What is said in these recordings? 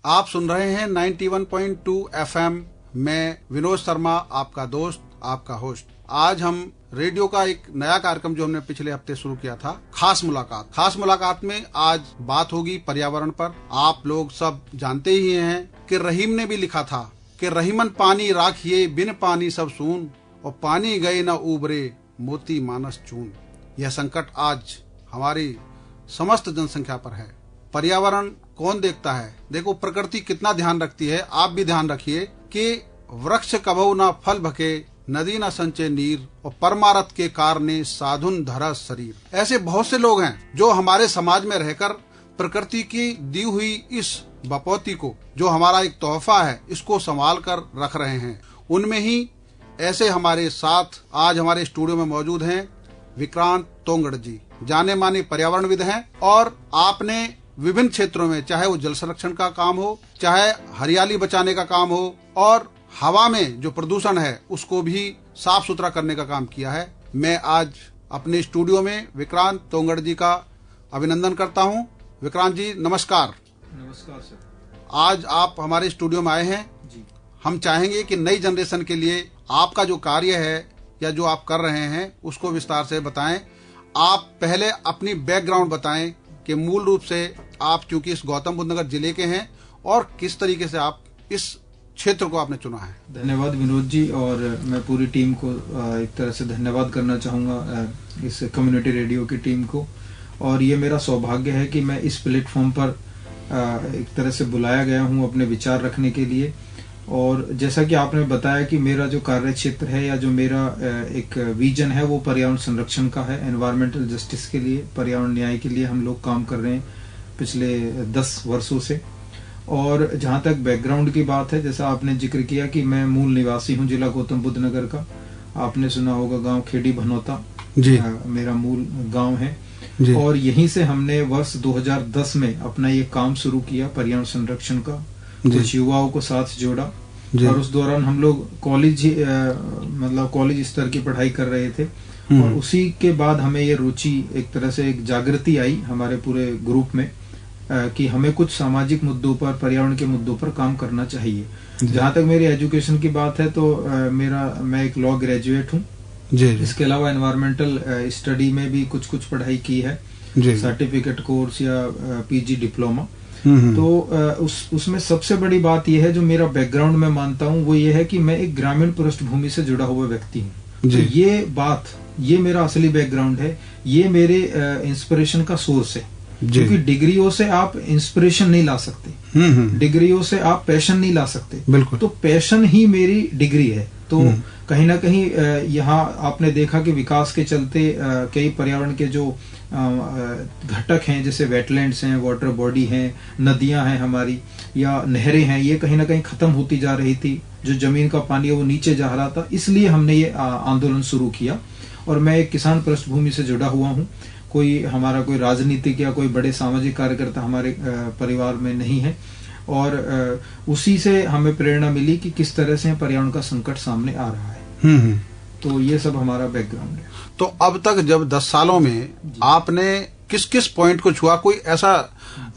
आप सुन रहे हैं 91.2 FM में विनोद शर्मा, आपका दोस्त, आपका होस्ट। आज हम रेडियो का एक नया कार्यक्रम जो हमने पिछले हफ्ते शुरू किया था, खास मुलाकात में आज बात होगी पर्यावरण पर। आप लोग सब जानते ही हैं कि रहीम ने भी लिखा था कि रहीमन पानी राखिए बिन पानी सब सून, और पानी गए न उबरे मोती मानस चून। यह संकट आज हमारी समस्त जनसंख्या पर है। पर्यावरण कौन देखता है? देखो प्रकृति कितना ध्यान रखती है। आप भी ध्यान रखिए कि वृक्ष कभौ न फल भके, नदी न संचय नीर, और परमारथ के कारणे साधुन धरा शरीर। ऐसे बहुत से लोग हैं जो हमारे समाज में रहकर प्रकृति की दी हुई इस बपौती को, जो हमारा एक तोहफा है, इसको संभाल कर रख रहे हैं। उनमें ही ऐसे हमारे साथ आज हमारे स्टूडियो में मौजूद हैं विक्रांत तोंगड़ जी, जाने माने पर्यावरणविद हैं, और आपने विभिन्न क्षेत्रों में, चाहे वो जल संरक्षण का काम हो, चाहे हरियाली बचाने का काम हो, और हवा में जो प्रदूषण है उसको भी साफ सुथरा करने का काम किया है। मैं आज अपने स्टूडियो में विक्रांत तोंगड़ जी का अभिनंदन करता हूं। विक्रांत जी नमस्कार। नमस्कार सर। आज आप हमारे स्टूडियो में आए हैं जी। हम चाहेंगे कि नई जनरेशन के लिए आपका जो कार्य है या जो आप कर रहे हैं उसको विस्तार से बताएं। आप पहले अपनी बैकग्राउंड बताएं कि मूल रूप से आप चूंकि इस गौतम बुद्ध नगर जिले के हैं और किस तरीके से आप इस क्षेत्र को आपने चुना है। धन्यवाद विनोद जी, और मैं पूरी टीम को एक तरह से धन्यवाद करना चाहूँगा, इस कम्युनिटी रेडियो की टीम को। और ये मेरा सौभाग्य है कि मैं इस प्लेटफॉर्म पर एक तरह से बुलाया गया हूँ अपने विचार रखने के लिए। और जैसा कि आपने बताया कि मेरा जो कार्य क्षेत्र है या जो मेरा एक विजन है वो पर्यावरण संरक्षण का है। एनवायरमेंटल जस्टिस के लिए, पर्यावरण न्याय के लिए हम लोग काम कर रहे हैं पिछले 10 वर्षों से। और जहाँ तक बैकग्राउंड की बात है, जैसा आपने जिक्र किया कि मैं मूल निवासी हूँ जिला गौतम बुद्ध नगर का। आपने सुना होगा गांव खेड़ी भनौता जी, मेरा मूल गांव है। और यहीं से हमने वर्ष 2010 में अपना ये काम शुरू किया पर्यावरण संरक्षण का। कुछ युवाओं को साथ जोड़ा, और उस दौरान हम लोग कॉलेज स्तर की पढ़ाई कर रहे थे। और उसी के बाद हमें ये रुचि, एक तरह से एक जागृति आई हमारे पूरे ग्रुप में कि हमें कुछ सामाजिक मुद्दों पर, पर्यावरण के मुद्दों पर काम करना चाहिए। जहाँ तक मेरी एजुकेशन की बात है तो मैं एक लॉ ग्रेजुएट हूँ। इसके अलावा एनवायरमेंटल स्टडी में भी कुछ पढ़ाई की है, सर्टिफिकेट कोर्स या पीजी डिप्लोमा। तो उसमें सबसे बड़ी बात यह है, जो मेरा बैकग्राउंड मैं मानता हूँ, वो ये है कि मैं एक ग्रामीण पृष्ठभूमि से जुड़ा हुआ व्यक्ति हूँ। तो ये मेरा असली बैकग्राउंड है, ये मेरे इंस्पिरेशन का सोर्स है। क्योंकि डिग्रियों से आप इंस्पिरेशन नहीं ला सकते, डिग्रियों से आप पैशन नहीं ला सकते। बिल्कुल। तो पैशन ही मेरी डिग्री है। तो कहीं ना कहीं यहाँ आपने देखा कि विकास के चलते कई पर्यावरण के जो घटक हैं, जैसे वेटलैंड्स हैं, वाटर बॉडी हैं, नदियां हैं हमारी, या नहरें हैं, ये कहीं ना कहीं खत्म होती जा रही थी। जो जमीन का पानी है वो नीचे जा रहा था। इसलिए हमने ये आंदोलन शुरू किया। और मैं एक किसान पृष्ठभूमि से जुड़ा हुआ हूँ। हमारा कोई राजनीतिक या कोई बड़े सामाजिक कार्यकर्ता हमारे परिवार में नहीं है। और उसी से हमें प्रेरणा मिली कि किस तरह से पर्यावरण का संकट सामने आ रहा है। तो ये सब हमारा बैकग्राउंड है। तो अब तक जब 10 सालों में आपने किस किस पॉइंट को छुआ, कोई ऐसा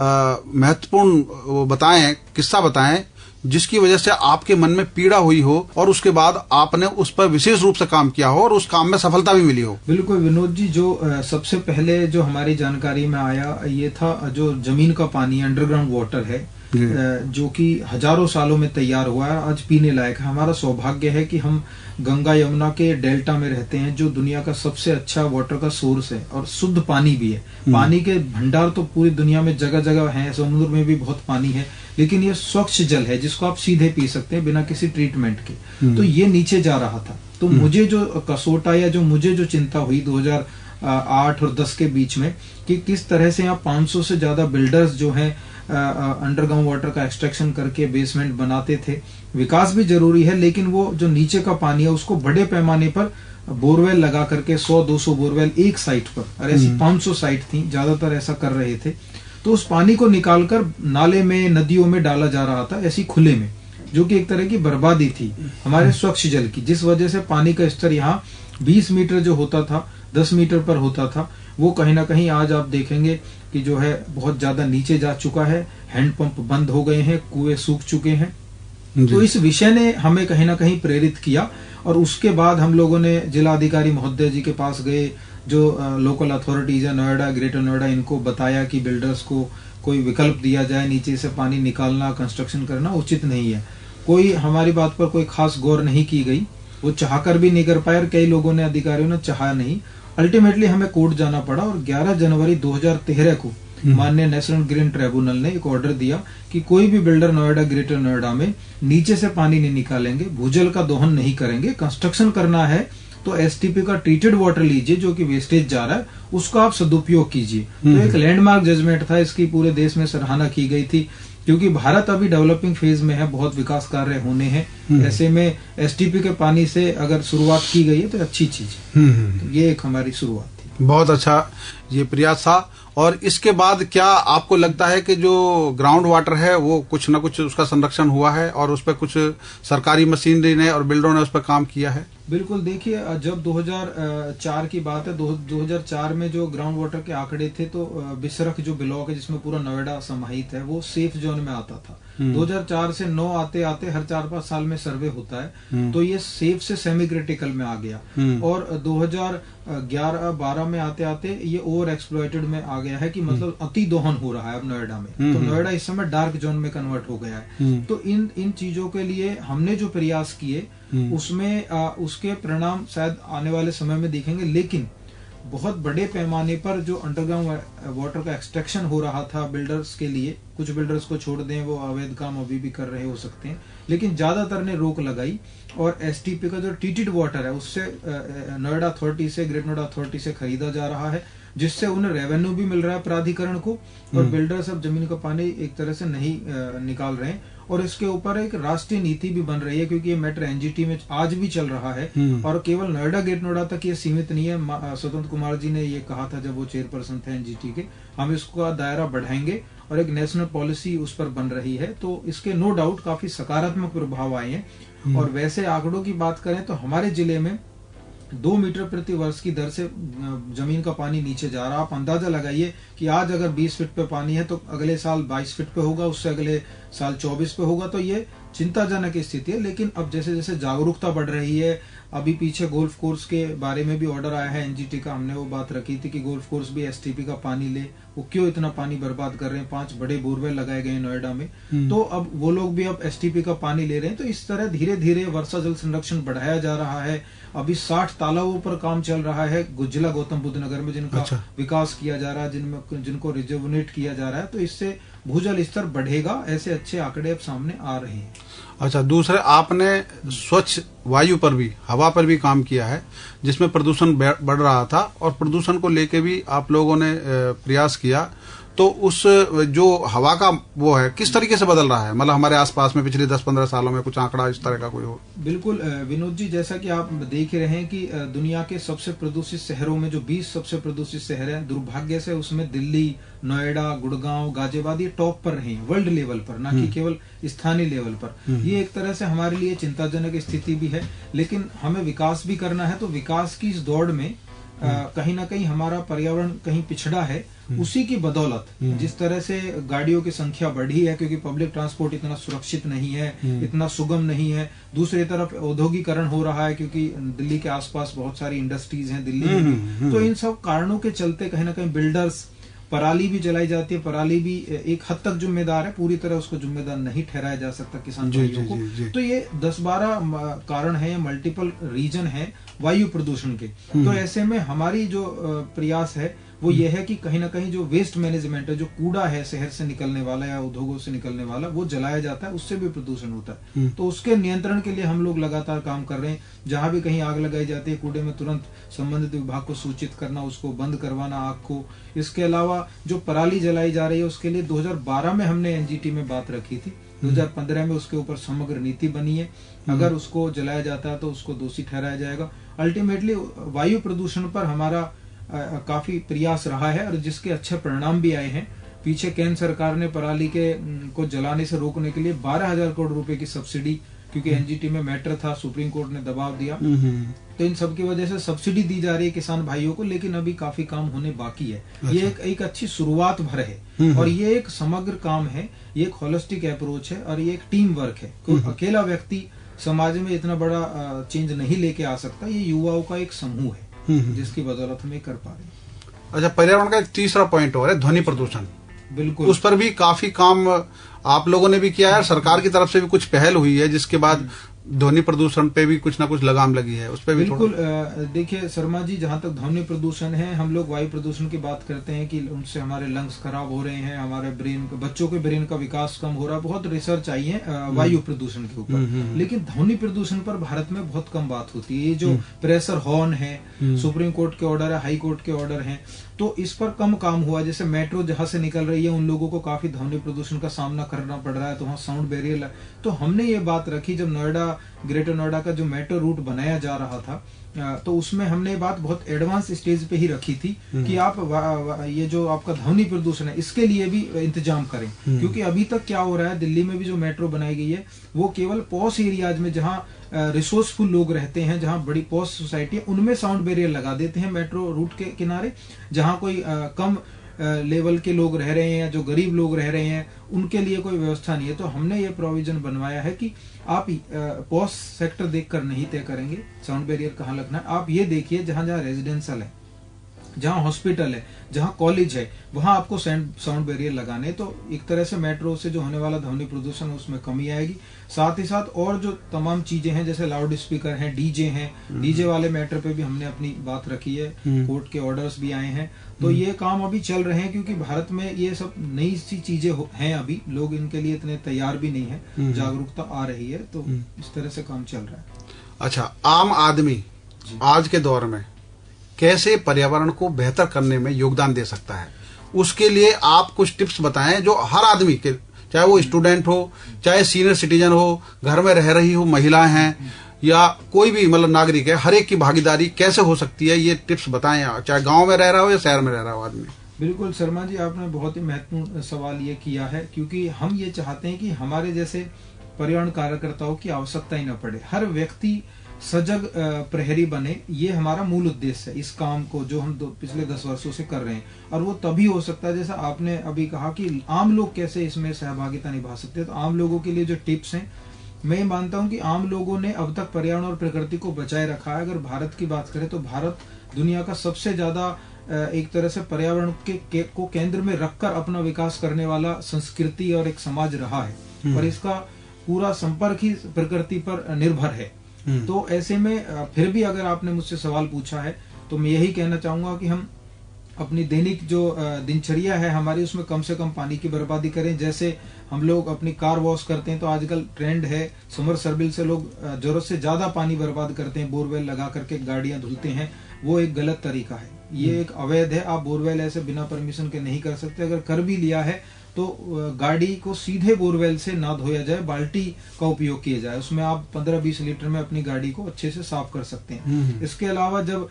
महत्वपूर्ण बताएं, किस्सा बताएं जिसकी वजह से आपके मन में पीड़ा हुई हो और उसके बाद आपने उस पर विशेष रूप से काम किया हो और उस काम में सफलता भी मिली हो। बिल्कुल विनोद जी, जो सबसे पहले जो हमारी जानकारी में आया ये था, जो जमीन का पानी, अंडरग्राउंड वाटर है, जो कि हजारों सालों में तैयार हुआ है, आज पीने लायक है। हमारा सौभाग्य है कि हम गंगा यमुना के डेल्टा में रहते हैं, जो दुनिया का सबसे अच्छा वाटर का सोर्स है और शुद्ध पानी भी है। पानी के भंडार तो पूरी दुनिया में जगह जगह हैं, समुद्र में भी बहुत पानी है, लेकिन ये स्वच्छ जल है जिसको आप सीधे पी सकते हैं बिना किसी ट्रीटमेंट के। तो ये नीचे जा रहा था। तो मुझे जो कसौटा या जो मुझे जो चिंता हुई 2008 और 10 के बीच में, कि किस तरह से यहाँ 500 से ज्यादा बिल्डर्स जो हैं अंडरग्राउंड वाटर का एक्सट्रैक्शन करके बेसमेंट बनाते थे। विकास भी जरूरी है, लेकिन वो जो नीचे का पानी है उसको बड़े पैमाने पर बोरवेल लगा करके 100-200 बोरवेल एक साइट पर, और ऐसी 500 साइट थी, ज्यादातर ऐसा कर रहे थे। तो उस पानी को निकालकर नाले में, नदियों में डाला जा रहा था, ऐसी खुले में, जो कि एक तरह की बर्बादी थी हमारे स्वच्छ जल की, जिस वजह से पानी का स्तर यहाँ 20 मीटर जो होता था 10 मीटर पर होता था, वो कहीं ना कहीं आज आप देखेंगे कि जो है बहुत ज्यादा नीचे जा चुका है, हैंडपंप बंद हो गए हैं, कुएं सूख चुके हैं। तो इस विषय ने हमें कहीं ना कहीं प्रेरित किया और उसके बाद हम लोगों ने जिला अधिकारी महोदय जी के पास गए, जो लोकल अथॉरिटीज है नोएडा, ग्रेटर नोएडा, इनको बताया कि बिल्डर्स को कोई विकल्प दिया जाए, नीचे से पानी निकालना, कंस्ट्रक्शन करना उचित नहीं है। कोई हमारी बात पर कोई खास गौर नहीं की गई, वो चाहकर भी नहीं कर पाए और कई लोगों ने, अधिकारियों ने चाहा नहीं। अल्टीमेटली हमें कोर्ट जाना पड़ा और 11 जनवरी 2013 को माननीय नेशनल ग्रीन ट्रिब्यूनल ने एक ऑर्डर दिया कि कोई भी बिल्डर नोएडा, ग्रेटर नोएडा में नीचे से पानी नहीं निकालेंगे, भूजल का दोहन नहीं करेंगे, कंस्ट्रक्शन करना है तो एसटीपी का ट्रीटेड वाटर लीजिए, जो कि वेस्टेज जा रहा है उसका आप सदुपयोग कीजिए। तो एक लैंडमार्क जजमेंट था, इसकी पूरे देश में सराहना की गई थी, क्योंकि भारत अभी डेवलपिंग फेज में है, बहुत विकास कार्य होने हैं। ऐसे में एसटीपी के पानी से अगर शुरुआत की गई है तो अच्छी चीज है। तो ये एक हमारी शुरुआत थी। बहुत अच्छा ये प्रयास था। और इसके बाद क्या आपको लगता है कि जो ग्राउंड वाटर है वो कुछ न कुछ उसका संरक्षण हुआ है और उस पर कुछ सरकारी मशीनरी ने और बिल्डरों ने उस पर काम किया है? बिल्कुल, देखिए जब 2004 की बात है, 2004 में जो ग्राउंड वाटर के आंकड़े थे तो बिसरख जो ब्लॉक है जिसमें पूरा नोएडा समाहित है वो सेफ जोन में आता था। 2004 से 9 आते आते हर 4-5 साल में सर्वे होता है, तो ये सेफ से सेमी क्रिटिकल में आ गया और 2011-12 में आते आते ये ओवर एक्सप्लॉइटेड में आ गया है कि मतलब अति दोहन हो रहा है अब नोएडा में। तो नोएडा इस समय डार्क जोन में कन्वर्ट हो गया है। तो इन चीजों के लिए हमने जो प्रयास किए उसमें उसके परिणाम शायद आने वाले समय में दिखेंगे, लेकिन बहुत बड़े पैमाने पर जो अंडरग्राउंड वाटर का एक्सट्रैक्शन हो रहा था बिल्डर्स के लिए, कुछ बिल्डर्स को छोड़ दें वो अवैध काम अभी भी कर रहे हो सकते हैं, लेकिन ज्यादातर ने रोक लगाई और एसटीपी का जो ट्रीटेड वाटर है उससे नोएडा अथॉरिटी से, ग्रेटर नोएडा अथॉरिटी से खरीदा जा रहा है, जिससे उन्हें रेवेन्यू भी मिल रहा है प्राधिकरण को और बिल्डर्स अब जमीन का पानी एक तरह से नहीं निकाल रहे हैं। और इसके ऊपर एक राष्ट्रीय नीति भी बन रही है, क्योंकि ये मैटर एनजीटी में आज भी चल रहा है और केवल नोएडा, ग्रेटर नोएडा तक ये सीमित नहीं है। स्वतंत्र कुमार जी ने ये कहा था जब वो चेयरपर्सन थे एनजीटी के, हम इसका दायरा बढ़ाएंगे और एक नेशनल पॉलिसी उस पर बन रही है। तो इसके नो डाउट काफी सकारात्मक प्रभाव आए हैं। और वैसे आंकड़ों की बात करें तो हमारे जिले में 2 मीटर प्रति वर्ष की दर से जमीन का पानी नीचे जा रहा। आप अंदाजा लगाइए कि आज अगर 20 फीट पे पानी है तो अगले साल 22 फीट पे होगा, उससे अगले साल 24 पे होगा। तो ये चिंताजनक स्थिति है। लेकिन अब जैसे जैसे जागरूकता बढ़ रही है, अभी पीछे गोल्फ कोर्स के बारे में भी ऑर्डर आया है एनजीटी का, हमने वो बात रखी थी कि गोल्फ कोर्स भी एसटीपी का पानी ले, वो क्यों इतना पानी बर्बाद कर रहे हैं, 5 बड़े बोरवेल लगाए गए नोएडा में, तो अब वो लोग भी अब एसटीपी का पानी ले रहे हैं। तो इस तरह धीरे धीरे वर्षा जल संरक्षण बढ़ाया जा रहा है। अभी 60 तालाबों पर काम चल रहा है जिला गौतम बुद्ध नगर में, जिनका विकास किया जा रहा है, जिनको रिजर्वनेट किया जा रहा है। तो इससे भूजल स्तर बढ़ेगा, ऐसे अच्छे आंकड़े अब सामने आ रहे हैं। अच्छा, दूसरे आपने स्वच्छ वायु पर भी, हवा पर भी काम किया है, जिसमें प्रदूषण बढ़ रहा था और प्रदूषण को लेके भी आप लोगों ने प्रयास किया। तो उस जो हवा का वो है किस तरीके से बदल रहा है, मतलब हमारे आसपास में पिछले 10-15 सालों में कुछ आंकड़ा इस तरह का कोई हो? बिल्कुल विनोद जी, जैसा कि आप देख रहे हैं कि दुनिया के सबसे प्रदूषित शहरों में जो 20 सबसे प्रदूषित शहर हैं, दुर्भाग्य से उसमें दिल्ली, नोएडा, गुड़गांव, गाजियाबाद ये टॉप पर रहे हैं वर्ल्ड लेवल पर, ना कि केवल स्थानीय लेवल पर। ये एक तरह से हमारे लिए चिंताजनक स्थिति भी है, लेकिन हमें विकास भी करना है। तो विकास की इस दौड़ में कहीं ना कहीं हमारा पर्यावरण कहीं पिछड़ा है। उसी की बदौलत जिस तरह से गाड़ियों की संख्या बढ़ी है, क्योंकि पब्लिक ट्रांसपोर्ट इतना सुरक्षित नहीं है, इतना सुगम नहीं है। दूसरी तरफ औद्योगिकरण हो रहा है, क्योंकि दिल्ली के आसपास बहुत सारी इंडस्ट्रीज हैं दिल्ली में। तो इन सब कारणों के चलते कहीं ना कहीं बिल्डर्स, पराली भी जलाई जाती है, पराली भी एक हद तक जिम्मेदार है, पूरी तरह उसको जिम्मेदार नहीं ठहराया जा सकता किसान भाइयों को। तो ये 10-12 कारण है, मल्टीपल रीजन है वायु प्रदूषण के। तो ऐसे में हमारी जो प्रयास है वो ये है कि कहीं ना कहीं जो वेस्ट मैनेजमेंट है, जो कूड़ा है शहर से निकलने वाला या उद्योगों से निकलने वाला, वो जलाया जाता है, उससे भी प्रदूषण होता है। तो उसके नियंत्रण के लिए हम लोग लगातार काम कर रहे हैं। जहां भी कहीं आग लगाई जाती है कूड़े में, तुरंत संबंधित विभाग को सूचित करना, उसको बंद करवाना आग को। इसके अलावा जो पराली जलाई जा रही है उसके लिए 2012 में हमने एनजीटी में बात रखी थी, 2015 में उसके ऊपर समग्र नीति बनी है। अगर उसको जलाया जाता है तो उसको दोषी ठहराया जाएगा। अल्टीमेटली वायु प्रदूषण पर हमारा काफी प्रयास रहा है और जिसके अच्छे परिणाम भी आए हैं। पीछे केंद्र सरकार ने पराली के को जलाने से रोकने के लिए 12,000 करोड़ रुपए की सब्सिडी क्योंकि एनजीटी में मैटर था, सुप्रीम कोर्ट ने दबाव दिया, तो इन सब की वजह से सब्सिडी दी जा रही है किसान भाइयों को, लेकिन अभी काफी काम होने बाकी है। ये एक अच्छी शुरुआत भर है और ये एक समग्र काम है, ये एक होलिस्टिक अप्रोच है और ये एक टीम वर्क है। कोई अकेला व्यक्ति समाज में इतना बड़ा चेंज नहीं लेके आ सकता, ये युवाओं का एक समूह है जिसकी बदौलत हम ये कर पा रहे हैं। अच्छा, पर्यावरण का एक तीसरा पॉइंट और है ध्वनि प्रदूषण। बिल्कुल, उस पर भी काफी काम आप लोगों ने भी किया है, सरकार की तरफ से भी कुछ पहल हुई है, जिसके बाद ध्वनि प्रदूषण पे भी कुछ ना कुछ लगाम लगी है, उस पे भी बिल्कुल। देखिए शर्मा जी, जहाँ तक ध्वनि प्रदूषण है, हम लोग वायु प्रदूषण की बात करते हैं कि उनसे हमारे लंग्स खराब हो रहे हैं, हमारे ब्रेन, बच्चों के ब्रेन का विकास कम हो रहा है, बहुत रिसर्च चाहिए वायु प्रदूषण के ऊपर, लेकिन ध्वनि प्रदूषण पर भारत में बहुत कम बात होती है। ये जो प्रेशर हॉर्न है, सुप्रीम कोर्ट के ऑर्डर है, हाई कोर्ट के ऑर्डर है, तो इस पर कम काम हुआ। जैसे मेट्रो जहां से निकल रही है, उन लोगों को काफी ध्वनि प्रदूषण का सामना करना पड़ रहा है, तो वहाँ साउंड बैरियर। तो हमने ये बात रखी जब नोएडा, ग्रेटर नोएडा का जो मेट्रो रूट बनाया जा रहा था, तो उसमें हमने ये बात बहुत एडवांस स्टेज पे ही रखी थी कि आप ये जो आपका ध्वनि प्रदूषण है, इसके लिए भी इंतजाम करें। क्योंकि अभी तक क्या हो रहा है, दिल्ली में भी जो मेट्रो बनाई गई है, वो केवल पॉश एरियाज में, जहाँ रिसोर्सफुल लोग रहते हैं, जहाँ बड़ी पॉश सोसाइटी है, उनमें साउंड बैरियर लगा देते हैं मेट्रो रूट के किनारे। जहाँ कोई कम लेवल के लोग रह रहे हैं या जो गरीब लोग रह रहे हैं, उनके लिए कोई व्यवस्था नहीं है। तो हमने ये प्रोविजन बनवाया है कि आप पॉश सेक्टर देखकर नहीं तय करेंगे साउंड बैरियर कहाँ लगना है। आप ये देखिए जहां जहां रेजिडेंशियल है, जहां हॉस्पिटल है, जहां कॉलेज है, वहां आपको साउंड बैरियर लगाने। तो एक तरह से मेट्रो से जो होने वाला ध्वनि प्रदूषण, उसमें कमी आएगी। साथ ही साथ और जो तमाम चीजें हैं, जैसे लाउड स्पीकर हैं, डीजे हैं, डीजे वाले मैटर पे भी हमने अपनी बात रखी है, कोर्ट के ऑर्डर्स भी आए हैं। तो ये काम अभी चल रहे हैं, क्योंकि भारत में ये सब नई सी चीजें हैं, अभी लोग इनके लिए इतने तैयार भी नहीं है, जागरूकता आ रही है, तो इस तरह से काम चल रहा है। अच्छा, आम आदमी आज के दौर में कैसे पर्यावरण को बेहतर करने में योगदान दे सकता है, उसके लिए आप कुछ टिप्स बताएं, जो हर आदमी के, चाहे वो स्टूडेंट हो, चाहे सीनियर सिटीजन हो, घर में रह रही हो महिलाएं हैं, या कोई भी मतलब नागरिक है, हर एक की भागीदारी कैसे हो सकती है, ये टिप्स बताएं, चाहे गांव में रह रहा हो या शहर में रह रहा हो आदमी। बिल्कुल शर्मा जी, आपने बहुत ही महत्वपूर्ण सवाल ये किया है, क्योंकि हम ये चाहते हैं कि हमारे जैसे पर्यावरण कार्यकर्ताओं की आवश्यकता ही न पड़े, हर व्यक्ति सजग प्रहरी बने। ये हमारा मूल उद्देश्य है इस काम को, जो हम पिछले 10 वर्षों से कर रहे हैं। और वो तभी हो सकता है, जैसा आपने अभी कहा कि आम लोग कैसे इसमें सहभागिता निभा सकते हैं। तो आम लोगों के लिए जो टिप्स हैं, मैं मानता हूं कि आम लोगों ने अब तक पर्यावरण और प्रकृति को बचाए रखा है। अगर भारत की बात करें तो भारत दुनिया का सबसे ज्यादा एक तरह से पर्यावरण को केंद्र में रखकर अपना विकास करने वाला संस्कृति और एक समाज रहा है, और इसका पूरा संपर्क ही प्रकृति पर निर्भर है। तो ऐसे में फिर भी अगर आपने मुझसे सवाल पूछा है, तो मैं यही कहना चाहूंगा कि हम अपनी दैनिक जो दिनचर्या है हमारी, उसमें कम से कम पानी की बर्बादी करें। जैसे हम लोग अपनी कार वॉश करते हैं, तो आजकल ट्रेंड है समरसेबिल से लोग जरूरत से ज्यादा पानी बर्बाद करते हैं, बोरवेल लगा करके गाड़ियां धुलते हैं। वो एक गलत तरीका है, ये एक अवैध है। आप बोरवेल ऐसे बिना परमिशन के नहीं कर सकते। अगर कर भी लिया है तो गाड़ी को सीधे बोरवेल से ना धोया जाए, बाल्टी का उपयोग किया जाए, उसमें आप 15-20 लीटर में अपनी गाड़ी को अच्छे से साफ कर सकते हैं। इसके अलावा जब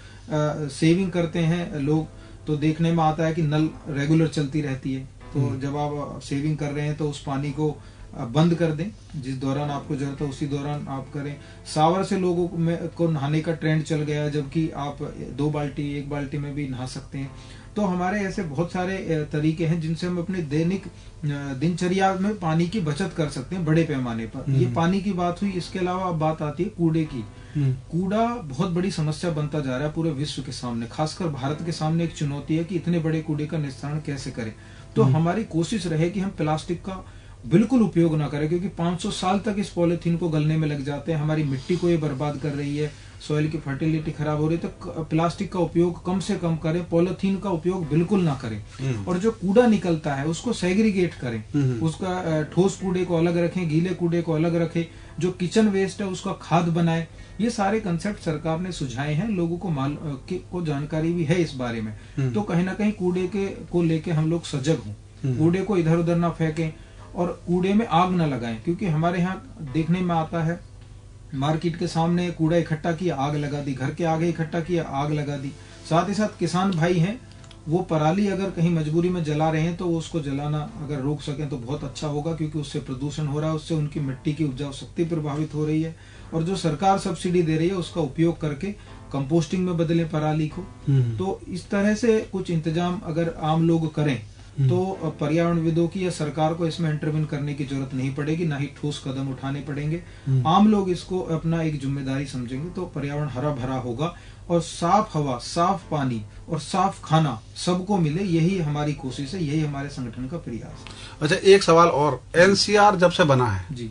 सेविंग करते हैं लोग, तो देखने में आता है कि नल रेगुलर चलती रहती है। तो जब आप सेविंग कर रहे हैं तो उस पानी को बंद कर दें, जिस दौरान आपको जरूरत है उसी दौरान आप करें। शावर से लोगों को नहाने का ट्रेंड चल गया, जबकि आप 2 बाल्टी 1 बाल्टी में भी नहा सकते हैं। तो हमारे ऐसे बहुत सारे तरीके हैं जिनसे हम अपने दैनिक दिनचर्या में पानी की बचत कर सकते हैं बड़े पैमाने पर। ये पानी की बात हुई। इसके अलावा अब बात आती है कूड़े की। कूड़ा बहुत बड़ी समस्या बनता जा रहा है पूरे विश्व के सामने, खासकर भारत के सामने एक चुनौती है कि इतने बड़े कूड़े का निस्तारण कैसे करें। तो हमारी कोशिश रहे कि हम प्लास्टिक का बिल्कुल उपयोग ना करें, क्योंकि 500 साल तक इस पॉलिथीन को गलने में लग जाते हैं। हमारी मिट्टी को ये बर्बाद कर रही है, सॉइल की फर्टिलिटी खराब हो रही है। तो प्लास्टिक का उपयोग कम से कम करें, पॉलिथीन का उपयोग बिल्कुल ना करें। और जो कूड़ा निकलता है उसको सेग्रीगेट करें, उसका ठोस कूड़े को अलग रखें, गीले कूड़े को अलग रखें, जो किचन वेस्ट है उसका खाद बनाए। ये सारे कंसेप्ट सरकार ने सुझाए हैं, लोगों को जानकारी भी है इस बारे में। तो कहीं ना कहीं कूड़े को लेके हम लोग सजग हों, कूड़े को इधर उधर ना फेंकें और कूड़े में आग न लगाएं। क्योंकि हमारे यहाँ देखने में आता है, मार्केट के सामने कूड़ा इकट्ठा किया, आग लगा दी, घर के आगे इकट्ठा किया, आग लगा दी। साथ ही साथ किसान भाई हैं, वो पराली अगर कहीं मजबूरी में जला रहे हैं तो वो उसको जलाना अगर रोक सकें तो बहुत अच्छा होगा, क्योंकि उससे प्रदूषण हो रहा है, उससे उनकी मिट्टी की उपजाऊ शक्ति प्रभावित हो रही है। और जो सरकार सब्सिडी दे रही है उसका उपयोग करके कंपोस्टिंग में बदलें पराली को। तो इस तरह से कुछ इंतजाम अगर आम लोग करें तो पर्यावरणविदों की या सरकार को इसमें इंटरवीन करने की जरूरत नहीं पड़ेगी, ना ही ठोस कदम उठाने पड़ेंगे। आम लोग इसको अपना एक जिम्मेदारी समझेंगे तो पर्यावरण हरा भरा होगा और साफ हवा, साफ पानी और साफ खाना सबको मिले, यही हमारी कोशिश है, यही हमारे संगठन का प्रयास है। अच्छा, एक सवाल और, एनसीआर जब से बना है जी,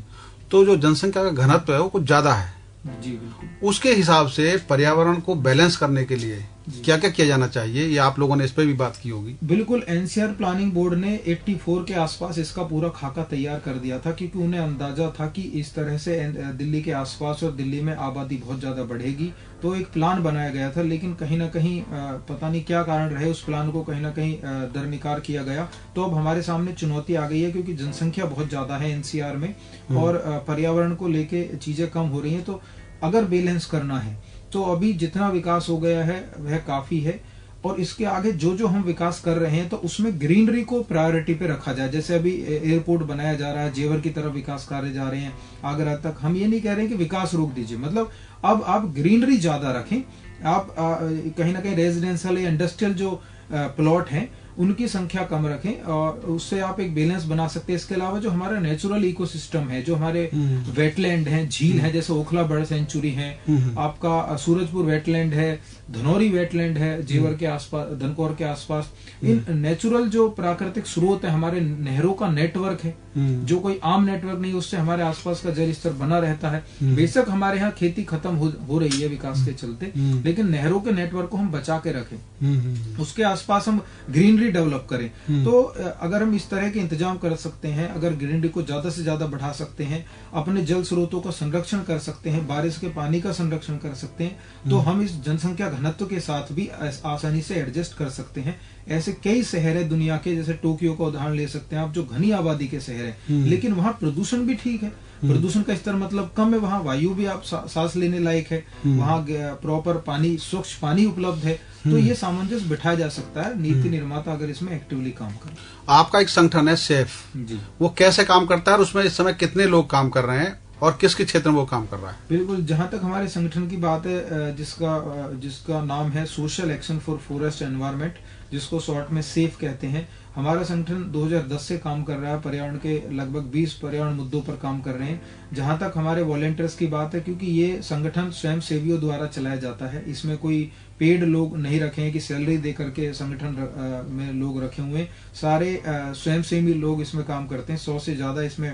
तो जो जनसंख्या का घनत्व है वो कुछ ज्यादा है। जी बिल्कुल। उसके हिसाब से पर्यावरण को बैलेंस करने के लिए क्या क्या किया जाना चाहिए, ये आप लोगों ने इस पे भी बात की होगी। बिल्कुल, एनसीआर प्लानिंग बोर्ड ने 84 के आसपास इसका पूरा खाका तैयार कर दिया था, क्योंकि उन्हें अंदाजा था कि इस तरह से दिल्ली के आसपास और दिल्ली में आबादी बहुत ज्यादा बढ़ेगी। तो एक प्लान बनाया गया था, लेकिन कहीं ना कहीं पता नहीं क्या कारण रहे, उस प्लान को कहीं ना कहीं दरनिकार किया गया। तो अब हमारे सामने चुनौती आ गई है, क्योंकि जनसंख्या बहुत ज्यादा है एनसीआर में और पर्यावरण को लेके चीजें कम हो रही हैं। तो अगर बैलेंस करना है तो अभी जितना विकास हो गया है वह काफी है, और इसके आगे जो जो हम विकास कर रहे हैं तो उसमें ग्रीनरी को प्रायोरिटी पे रखा जाए। जैसे अभी एयरपोर्ट बनाया जा रहा है, जेवर की तरफ विकास कार्य जा रहे हैं आगरा तक। हम ये नहीं कह रहे हैं कि विकास रोक दीजिए, मतलब अब आप ग्रीनरी ज्यादा रखें। आप कहीं ना कहीं रेजिडेंशियल या इंडस्ट्रियल जो प्लॉट हैं उनकी संख्या कम रखें, और उससे आप एक बैलेंस बना सकते हैं। इसके अलावा जो हमारा नेचुरल इकोसिस्टम है, जो हमारे वेटलैंड हैं, झील है, जैसे ओखला बर्ड सेंचुरी है, आपका सूरजपुर वेटलैंड है, धनौरी वेटलैंड है, जेवर के आसपास, धनकौर के आसपास, इन नेचुरल जो प्राकृतिक स्रोत है, हमारे नहरों का नेटवर्क है जो कोई आम नेटवर्क नहीं, उससे हमारे आसपास का जल स्तर बना रहता है। बेशक हमारे यहाँ खेती खत्म हो रही है विकास के चलते, लेकिन नहरों के नेटवर्क को हम बचा के रखें, उसके आसपास हम ग्रीनरी डेवलप करें। तो अगर हम इस तरह के इंतजाम कर सकते हैं, अगर ग्रीनरी को ज्यादा से ज्यादा बढ़ा सकते हैं, अपने जल स्रोतों का संरक्षण कर सकते हैं, बारिश के पानी का संरक्षण कर सकते हैं, तो हम इस जनसंख्या घनत्व के साथ भी आसानी से एडजस्ट कर सकते हैं। ऐसे कई शहर है दुनिया के, जैसे टोक्यो का उदाहरण ले सकते हैं आप, जो घनी आबादी के शहर है, लेकिन वहाँ प्रदूषण भी ठीक है, प्रदूषण का स्तर मतलब कम है, वहाँ वायु भी आप सांस लेने लायक है, वहाँ प्रॉपर पानी, स्वच्छ पानी उपलब्ध है। तो ये सामंजस्य बिठाया जा सकता है, नीति निर्माता अगर इसमें एक्टिवली काम करें। आपका एक संगठन है सेफ जी, वो कैसे काम करता है और उसमें इस समय कितने लोग काम कर रहे हैं और किस किस क्षेत्र में वो काम कर रहा है? बिल्कुल, जहां तक हमारे संगठन की बात है, जिसका नाम है social action for forest environment, जिसको शॉर्ट में सेफ कहते हैं। हमारा संगठन 2010 से काम कर रहा है, पर्यावरण के लगभग 20 पर्यावरण मुद्दों पर काम कर रहे हैं। जहां तक हमारे वॉलेंटियर्स की बात है, क्योंकि ये संगठन स्वयं सेवियों द्वारा चलाया जाता है, इसमें कोई पेड लोग नहीं रखे हैं कि सैलरी दे करके संगठन में लोग रखे हुए, सारे स्वयंसेवी लोग इसमें काम करते हैं। 100 से ज्यादा इसमें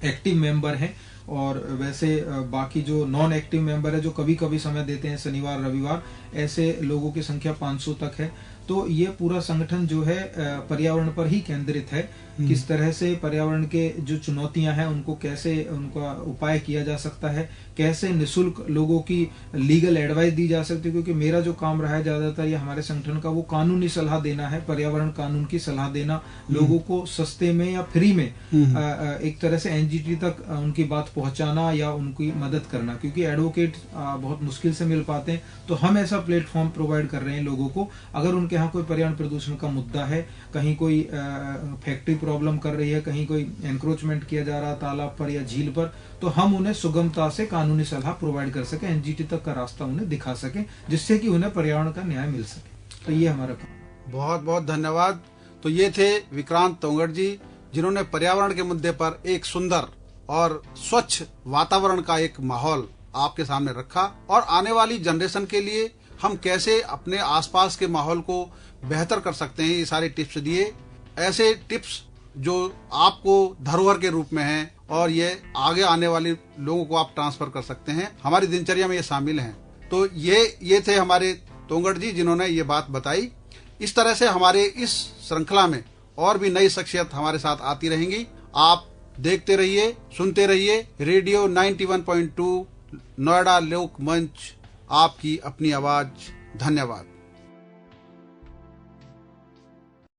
एक्टिव मेंबर हैं, और वैसे बाकी जो नॉन एक्टिव मेंबर है, जो कभी कभी समय देते हैं शनिवार रविवार, ऐसे लोगों की संख्या 500 तक है। तो ये पूरा संगठन जो है पर्यावरण पर ही केंद्रित है, किस तरह से पर्यावरण के जो चुनौतियां हैं उनको कैसे उनका उपाय किया जा सकता है, कैसे निःशुल्क लोगों की लीगल एडवाइस दी जा सकती है। क्योंकि मेरा जो काम रहा है ज्यादातर ये हमारे संगठन का, वो कानूनी सलाह देना है, पर्यावरण कानून की सलाह देना, लोगों को सस्ते में या फ्री में एक तरह से एनजीटी तक उनकी बात पहुंचाना या उनकी मदद करना, क्योंकि एडवोकेट बहुत मुश्किल से मिल पाते हैं। तो हम ऐसा प्लेटफॉर्म प्रोवाइड कर रहे हैं लोगों को। अगर उनके यहाँ कोई पर्यावरण प्रदूषण का मुद्दा है, कहीं कोई फैक्ट्री प्रॉब्लम कर रही है, कहीं कोई एनक्रोचमेंट किया जा रहा तालाब पर या झील पर, तो हम उन्हें सुगमता से कानूनी सलाह प्रोवाइड कर सके, एनजीटी तक का रास्ता उन्हें दिखा सके, जिससे कि उन्हें पर्यावरण का न्याय मिल सके। तो ये हमारा काम। बहुत बहुत धन्यवाद। तो ये थे विक्रांत तोंगड़ जी, जिन्होंने पर्यावरण के मुद्दे पर एक सुंदर और स्वच्छ वातावरण का एक माहौल आपके सामने रखा, और आने वाली जनरेशन के लिए हम कैसे अपने आसपास के माहौल को बेहतर कर सकते हैं, ये सारे टिप्स दिए। ऐसे टिप्स जो आपको धरोहर के रूप में हैं और ये आगे आने वाले लोगों को आप ट्रांसफर कर सकते हैं, हमारी दिनचर्या में ये शामिल हैं। तो ये थे हमारे तोंगड़ जी, जिन्होंने ये बात बताई। इस तरह से हमारे इस श्रृंखला में और भी नई शख्सियत हमारे साथ आती रहेंगी। आप देखते रहिए, सुनते रहिए रेडियो 91.2 नोएडा लोक मंच, आपकी अपनी आवाज। धन्यवाद।